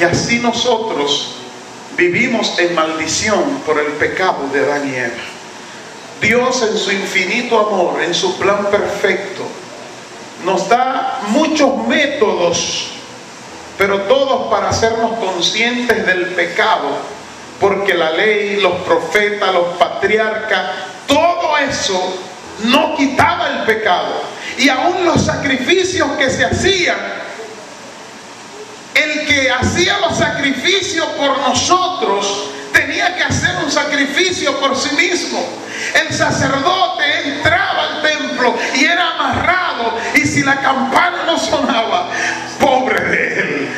Y así nosotros vivimos en maldición por el pecado de Adán y Eva. Dios, en su infinito amor, en su plan perfecto, nos da muchos métodos, pero todos para hacernos conscientes del pecado, porque la ley, los profetas, los patriarcas, todo eso no quitaba el pecado. Y aún los sacrificios que se hacían, el que hacía los sacrificios por nosotros tenía que hacer un sacrificio por sí mismo. El sacerdote entraba al templo y era amarrado, y si la campana no sonaba, pobre de él,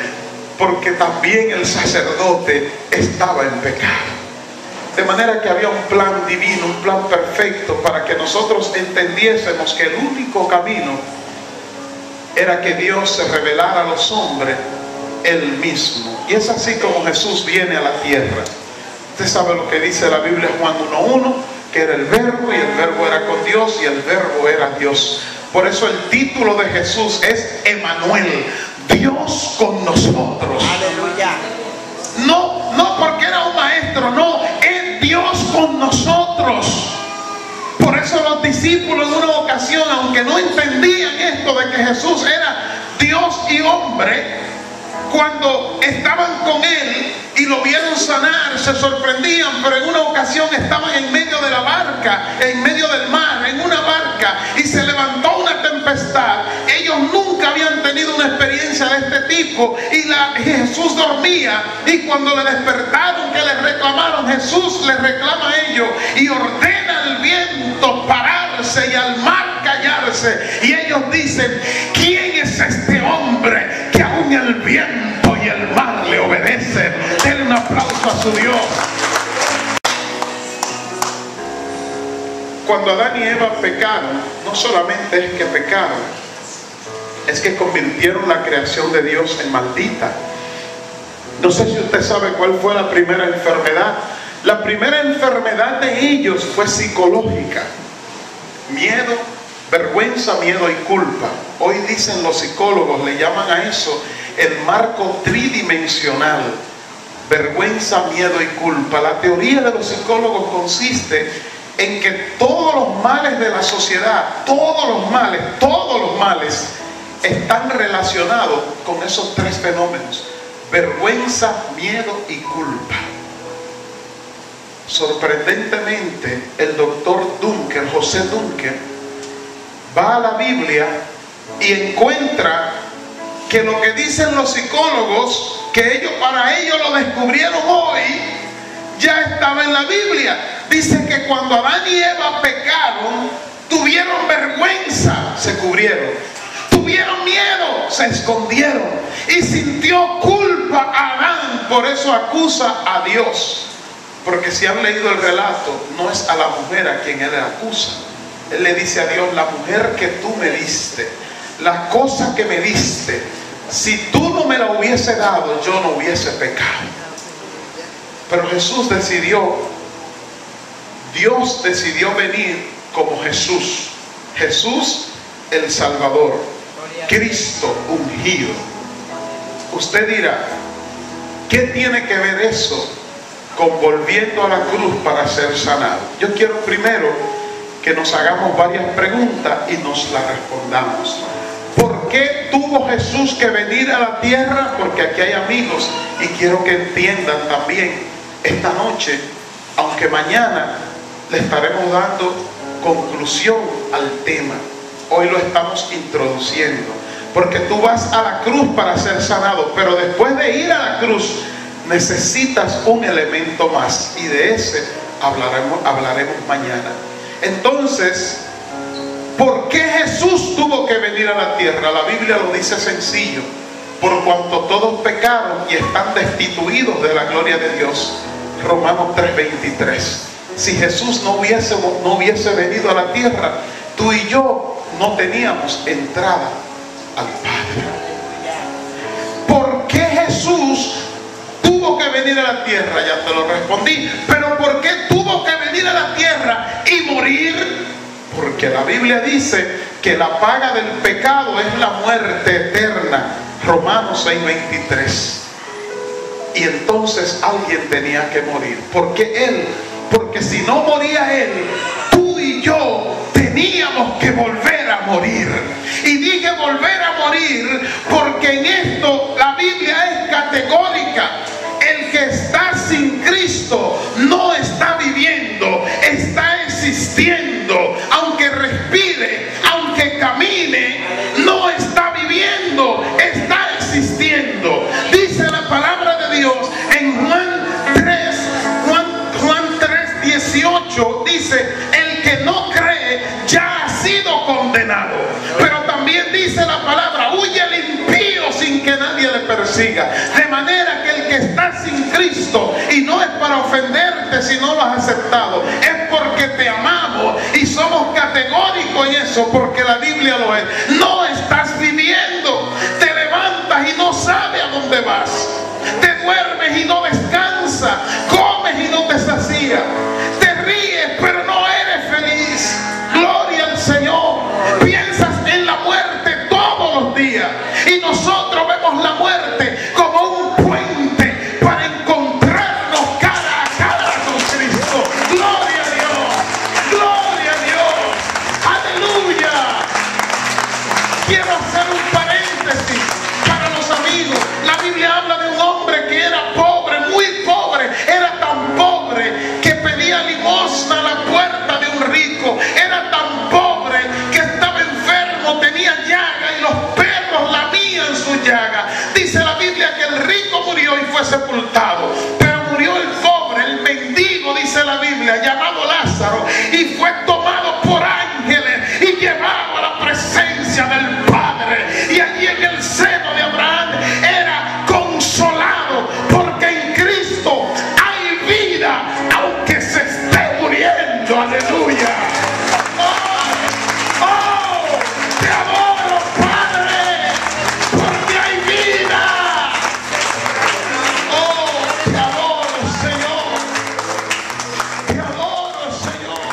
porque también el sacerdote estaba en pecado. De manera que había un plan divino, un plan perfecto, para que nosotros entendiésemos que el único camino era que Dios se revelara a los hombres Él mismo. Y es así como Jesús viene a la tierra. Usted sabe lo que dice la Biblia, Juan 1:1, que era el verbo, y el verbo era con Dios, y el verbo era Dios. Por eso el título de Jesús es Emmanuel, Dios con nosotros. Aleluya. No porque era un maestro, no, es Dios con nosotros. Por eso los discípulos en una ocasión, aunque no entendían esto de que Jesús era Dios y hombre, cuando estaban con él y lo vieron sanar, se sorprendían. Pero en una ocasión estaban en medio de la barca, en medio del mar, en una barca, y se levantó una tempestad. Ellos nunca habían tenido una experiencia de este tipo, y Jesús dormía, y cuando le despertaron, que le reclamaron, Jesús les reclama a ellos y ordena al viento pararse y al mar callarse. Y ellos dicen: ¿quién es este hombre que aún el viento y el mar le obedecen? Denle un aplauso a su Dios. Cuando Adán y Eva pecaron, no solamente es que pecaron, es que convirtieron la creación de Dios en maldita. No sé si usted sabe cuál fue la primera enfermedad. La primera enfermedad de ellos fue psicológica. Miedo, vergüenza, miedo y culpa. Hoy dicen los psicólogos, le llaman a eso el marco tridimensional. Vergüenza, miedo y culpa. La teoría de los psicólogos consiste en que todos los males de la sociedad, todos los males están relacionados con esos tres fenómenos: vergüenza, miedo y culpa. Sorprendentemente, el doctor Dunker, José Dunker, va a la Biblia y encuentra que lo que dicen los psicólogos, que para ellos lo descubrieron hoy, ya estaba en la Biblia. Dice que cuando Adán y Eva pecaron, tuvieron vergüenza, se cubrieron; tuvieron miedo, se escondieron; y sintió culpa a Adán, por eso acusa a Dios. Porque si han leído el relato, no es a la mujer a quien él le acusa. Él le dice a Dios: la mujer que tú me diste, la cosa que me diste, si tú no me la hubiese dado, yo no hubiese pecado. Pero Dios decidió venir como Jesús. Jesús el Salvador, Cristo ungido. Usted dirá: ¿qué tiene que ver eso con volviendo a la cruz para ser sanado? Yo quiero primero que nos hagamos varias preguntas y nos las respondamos. ¿Por qué tuvo Jesús que venir a la tierra? Porque aquí hay amigos, y quiero que entiendan también esta noche, aunque mañana le estaremos dando conclusión al tema, hoy lo estamos introduciendo. Porque tú vas a la cruz para ser sanado, pero después de ir a la cruz necesitas un elemento más, y de ese hablaremos mañana. Entonces, ¿por qué Jesús tuvo que venir a la tierra? La Biblia lo dice sencillo: por cuanto todos pecaron y están destituidos de la gloria de Dios. Romanos 3:23. Si Jesús no hubiese venido a la tierra, tú y yo no teníamos entrada al Padre. ¿Por qué Jesús tuvo que venir a la tierra? Ya te lo respondí. Pero ¿por qué tuvo que venir a la tierra y morir? Porque la Biblia dice que la paga del pecado es la muerte eterna. Romanos 6:23. y entonces alguien tenía que morir. Porque si no moría él, tú y yo teníamos que volver a morir. Y dije volver a morir porque en esto la Biblia es categórica. El que está sin Cristo no está viviendo, está existiendo. Aunque respire, aunque camine, no está viviendo, está existiendo. Dice la palabra de Dios en Juan 3:18, dice: el que no cree ya ha sido condenado. Pero también dice la palabra: huye el impío sin que nadie le persiga. De manera que el que está sin Cristo, y no es para ofenderte si no lo has aceptado, es porque te amamos y somos categóricos en eso, porque la Biblia lo es. No estás viviendo, te levantas y no sabes a dónde vas, te duermes y no descansas, comes y no te sacías, te ríes pero no eres feliz. Gloria al Señor. Piensas en la muerte todos los días, y nosotros vemos la muerte como un puente para encontrarnos cara a cara con Cristo. Gloria a Dios, gloria a Dios, aleluya. Quiero hacer un paréntesis para los amigos. La Biblia habla de un hombre que era pobre, muy pobre. Era tan pobre que pedía limosna a la puerta de un rico. Era tan pobre que estaba enfermo, tenía llaga y los perros lamían su llaga. Dice la Biblia que el rico murió y fue sepultado, pero murió el pobre, el mendigo, dice la Biblia, llamado Lázaro, y fue tomado por ángeles y llevado a la presencia del Padre. Y allí en el seno de Abraham era consolado, porque en Cristo hay vida aunque se esté muriendo. Aleluya. Oh, te adoro, Padre, porque hay vida. Oh, te adoro, Señor. Te adoro, Señor.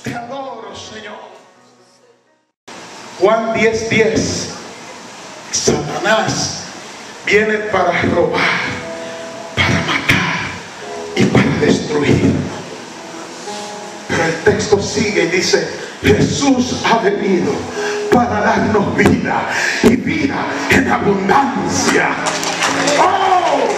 Te adoro, Señor. Juan 10:10. Satanás viene para robar, para matar y para destruir. Pero el texto sigue y dice: Jesús ha venido para darnos vida, y vida en abundancia. ¡Oh!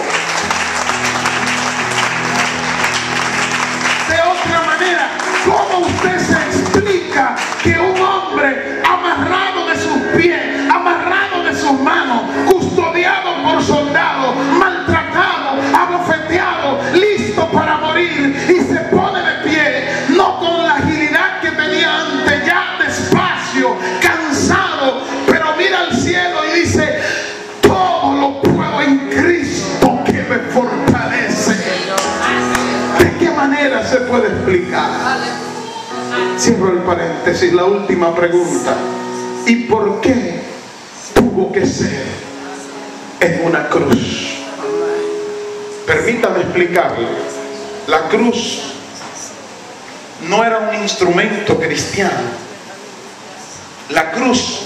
De otra manera, ¿cómo usted se explica que un hombre amarrado de sus pies, amarrado de sus manos, custodiado por soldados, maltratado, abofeteado, listo para morir, y se pone de pie, no con la agilidad que tenía antes, ya despacio, cansado, pero mira al cielo y dice: todo lo puedo en Cristo que me fortalece? ¿De qué manera se puede explicar? Cierro el paréntesis. La última pregunta: ¿y por qué tuvo que ser en una cruz? Permítame explicarle. La cruz no era un instrumento cristiano. La cruz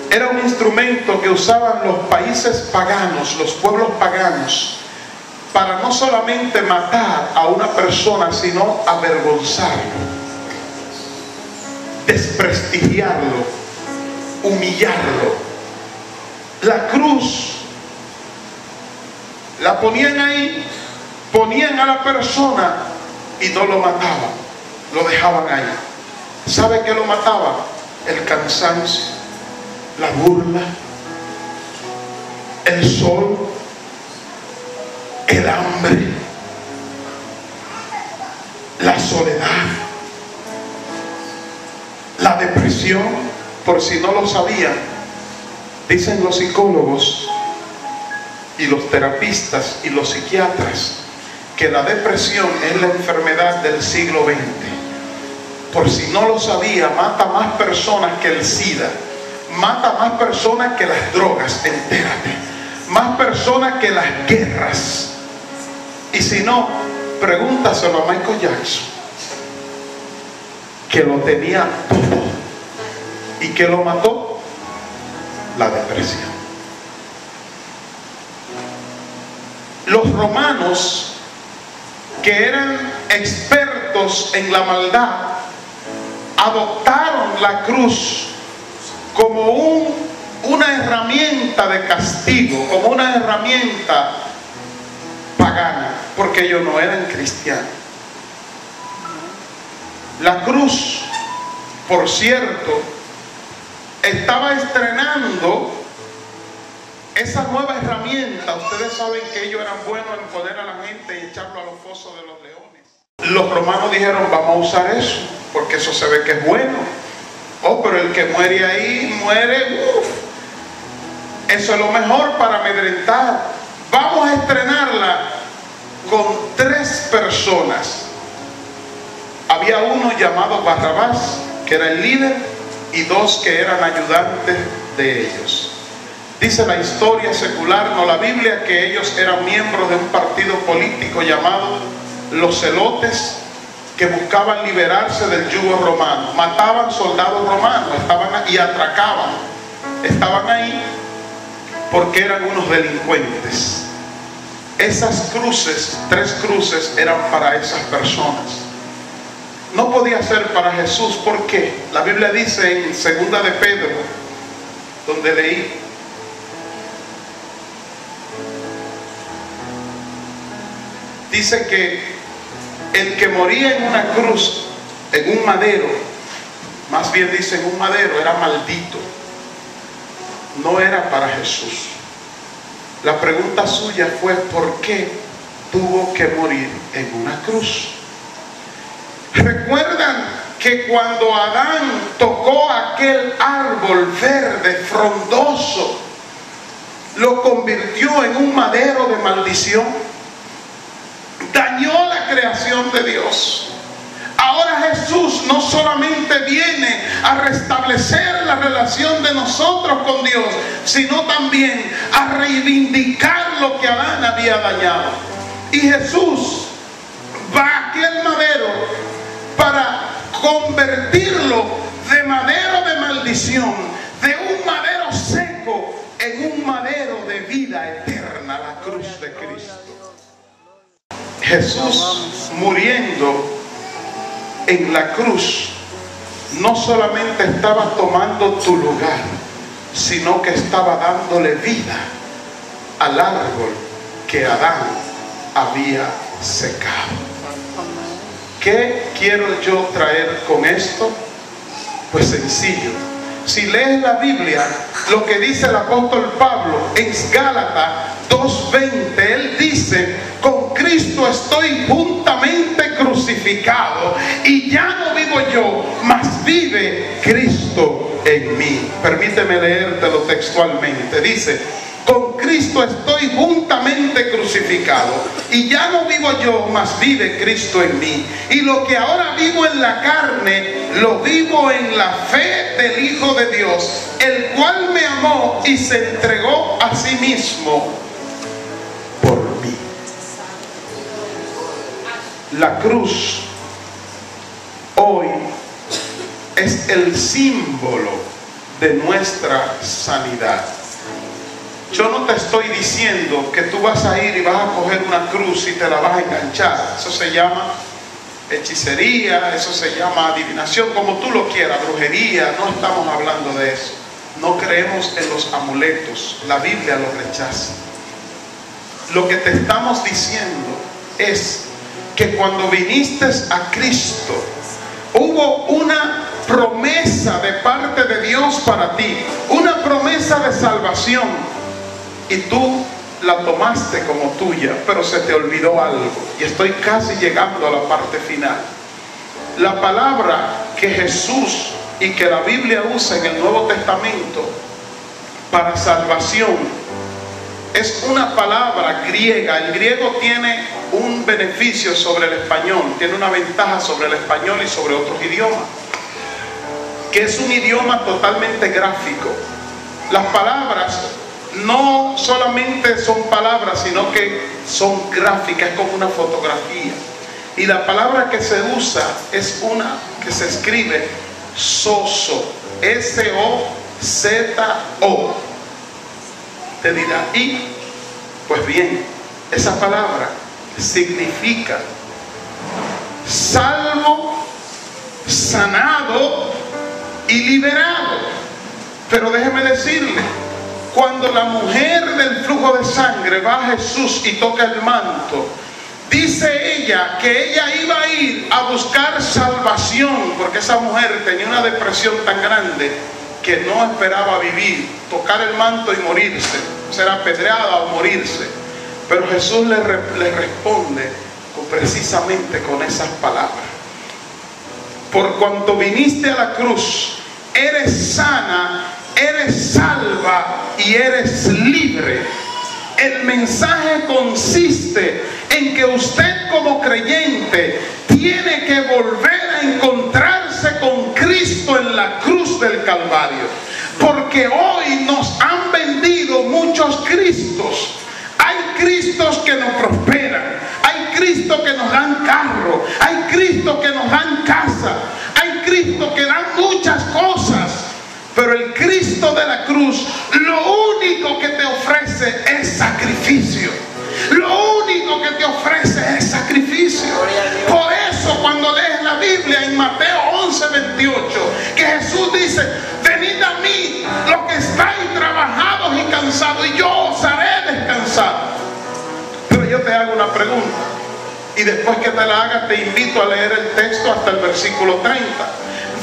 era un instrumento que usaban los países paganos, los pueblos paganos, para no solamente matar a una persona, sino avergonzarlo, desprestigiarlo, humillarlo. La cruz la ponían ahí, ponían a la persona y no lo mataban, lo dejaban ahí. ¿Sabe qué lo mataba? El cansancio, la burla, el sol, el hambre, la soledad, la depresión. Por si no lo sabían, dicen los psicólogos y los terapistas y los psiquiatras que la depresión es la enfermedad del siglo XX. Por si no lo sabía, mata más personas que el SIDA, mata más personas que las drogas, entérate, más personas que las guerras. Y si no, pregúntaselo a Michael Jackson, que lo tenía todo. ¿Y qué lo mató? La depresión. los romanos, que eran expertos en la maldad, adoptaron la cruz como una herramienta de castigo, como una herramienta pagana, porque ellos no eran cristianos. La cruz, por cierto, estaba estrenando esa nueva herramienta. Ustedes saben que ellos eran buenos en poner a la gente y echarlo a los fosos de los leones. Los romanos dijeron, vamos a usar eso, porque eso se ve que es bueno. Oh, pero el que muere ahí, muere, eso es lo mejor para amedrentar. Vamos a estrenarla con 3 personas. Había uno llamado Barrabás, que era el líder, y 2 que eran ayudantes de ellos. Dice la historia secular, no la Biblia, que ellos eran miembros de un partido político llamado los Zelotes, que buscaban liberarse del yugo romano. Mataban soldados romanos, y atracaban. Estaban ahí porque eran unos delincuentes. Esas cruces, 3 cruces, eran para esas personas. No podía ser para Jesús. ¿Por qué? La Biblia dice en 2 de Pedro, donde leí, dice que el que moría en una cruz, en un madero, más bien dice en un madero, era maldito. No era para Jesús. La pregunta suya fue, ¿por qué tuvo que morir en una cruz? ¿Recuerdan que cuando Adán tocó aquel árbol verde, frondoso, lo convirtió en un madero de maldición? Dañó la creación de Dios. Ahora Jesús no solamente viene a restablecer la relación de nosotros con Dios, sino también a reivindicar lo que Adán había dañado. Y Jesús va a aquel madero para convertirlo de madero de maldición, de un madero seco, en un madero de vida eterna, la cruz de Cristo. Jesús muriendo en la cruz no solamente estaba tomando tu lugar, sino que estaba dándole vida al árbol que Adán había secado. ¿Qué quiero yo traer con esto? Pues sencillo. Si lees la Biblia, lo que dice el apóstol Pablo en Gálatas 2:20, él dice, con Cristo estoy juntamente crucificado, y ya no vivo yo, mas vive Cristo en mí. Permíteme leértelo textualmente. Dice, con Cristo estoy juntamente crucificado, y ya no vivo yo, mas vive Cristo en mí. Y lo que ahora vivo en la carne, lo vivo en la fe del Hijo de Dios, el cual me amó y se entregó a sí mismo por mí. La cruz hoy es el símbolo de nuestra sanidad. Yo no te estoy diciendo que tú vas a ir y vas a coger una cruz y te la vas a enganchar. Eso se llama hechicería, eso se llama adivinación, como tú lo quieras, brujería. No estamos hablando de eso. No creemos en los amuletos. La Biblia los rechaza. Lo que te estamos diciendo es que cuando viniste a Cristo, hubo una promesa de parte de Dios para ti, una promesa de salvación. Y tú la tomaste como tuya, pero se te olvidó algo. Y estoy casi llegando a la parte final. La palabra que Jesús y que la Biblia usa en el Nuevo Testamento para salvación es una palabra griega. El griego tiene un beneficio sobre el español, tiene una ventaja sobre el español y sobre otros idiomas, que es un idioma totalmente gráfico. Las palabras no solamente son palabras, sino que son gráficas, como una fotografía. Y la palabra que se usa es una que se escribe sozo, S-O-Z-O. Te dirá, y pues bien, Esa palabra significa salvo, sanado y liberado. Pero déjeme decirle, cuando la mujer del flujo de sangre va a Jesús y toca el manto, dice ella que ella iba a ir a buscar salvación, porque esa mujer tenía una depresión tan grande que no esperaba vivir, tocar el manto y morirse, ser apedreada o morirse. Pero Jesús le responde precisamente con esas palabras: por cuanto viniste a la cruz, eres sana, eres salva y eres libre. El mensaje consiste en que usted como creyente tiene que volver a encontrarse con Cristo en la cruz del Calvario, porque hoy nos han vendido muchos Cristos. Hay Cristos que nos prosperan, hay Cristos que nos dan carro, hay Cristos que nos dan casa, hay Cristos que dan muchas cosas. Pero el Cristo de la cruz lo único que te ofrece es sacrificio. Lo único que te ofrece es sacrificio. Por eso cuando lees la Biblia en Mateo 11:28, que Jesús dice: venid a mí los que estáis trabajados y cansados, y yo os haré descansar. Pero yo te hago una pregunta, y después que te la haga te invito a leer el texto hasta el versículo 30.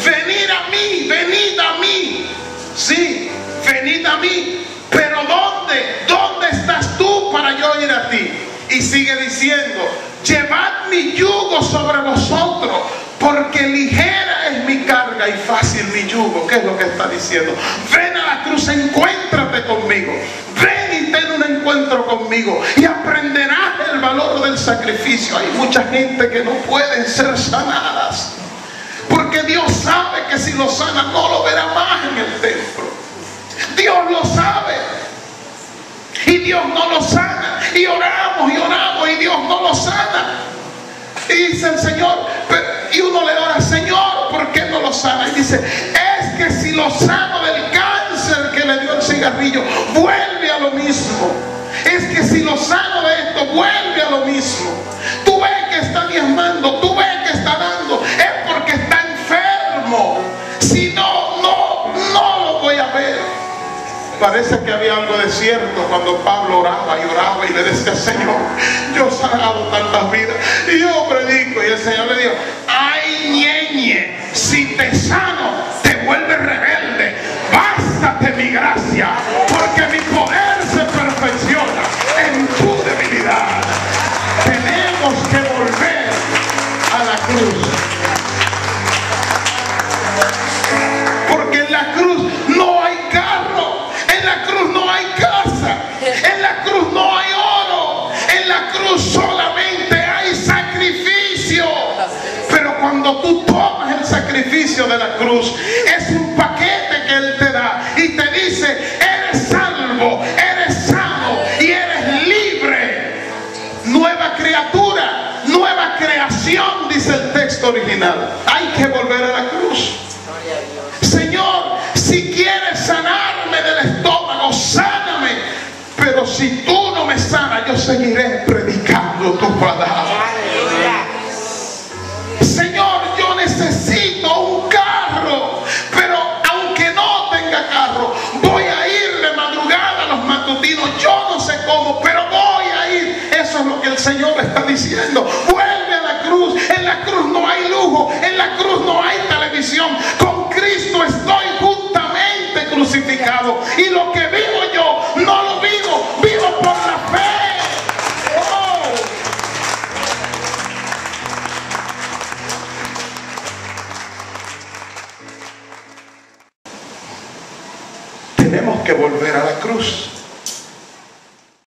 Venid a mí, venid a mí. Sí, venid a mí. Pero ¿dónde? ¿Dónde estás tú para yo ir a ti? Y sigue diciendo: llevad mi yugo sobre vosotros, porque ligera es mi carga y fácil mi yugo. ¿Qué es lo que está diciendo? Ven a la cruz, encuéntrate conmigo. Ven y ten un encuentro conmigo y aprenderás el valor del sacrificio. Hay mucha gente que no pueden ser sanadas, porque Dios sabe que si lo sana no lo verá más en el templo. Dios lo sabe y Dios no lo sana. Y oramos y Dios no lo sana. Y dice el Señor, y uno le ora: Señor, ¿por qué no lo sana? Y dice: es que si lo sano del cáncer que le dio el cigarrillo, vuelve a lo mismo. Es que si lo sano de esto, vuelve a lo mismo. Tú ves que está diezmando, tú ves que está dando, es porque está enfermo. Si no lo voy a ver. Parece que había algo de cierto cuando Pablo oraba y le decía: Señor, yo he sanado tantas vidas y yo predico. Y el Señor le dijo: ay, ñeñe, si te sano te vuelves rebelde. Bástate mi gracia, porque mi poder se perfecciona en tu debilidad. Tenemos que volver a la cruz, porque en la cruz no hay carro, en la cruz no hay casa, en la cruz no hay oro, en la cruz solamente hay sacrificio. Pero cuando tú tomas el sacrificio de la cruz, es un paquete que Él te da y te dice: eres salvo, eres sano y eres libre. Nueva criatura, nueva creación, dice el texto original. Hay que volver a la cruz. Señor, si quieres sanarme del estómago, sáname. Pero si tú no me sanas, yo seguiré predicando tu palabra. Señor, yo necesito un carro, pero aunque no tenga carro, voy a ir de madrugada a los matutinos. Yo no sé cómo, pero voy a ir. Eso es lo que el Señor está diciendo. Vuelve a la cruz. En la cruz no hay lujo, en la cruz no hay televisión. Con Cristo estoy juntamente crucificado, y lo que vivo yo no lo vivo por la fe. Oh. Tenemos que volver a la cruz.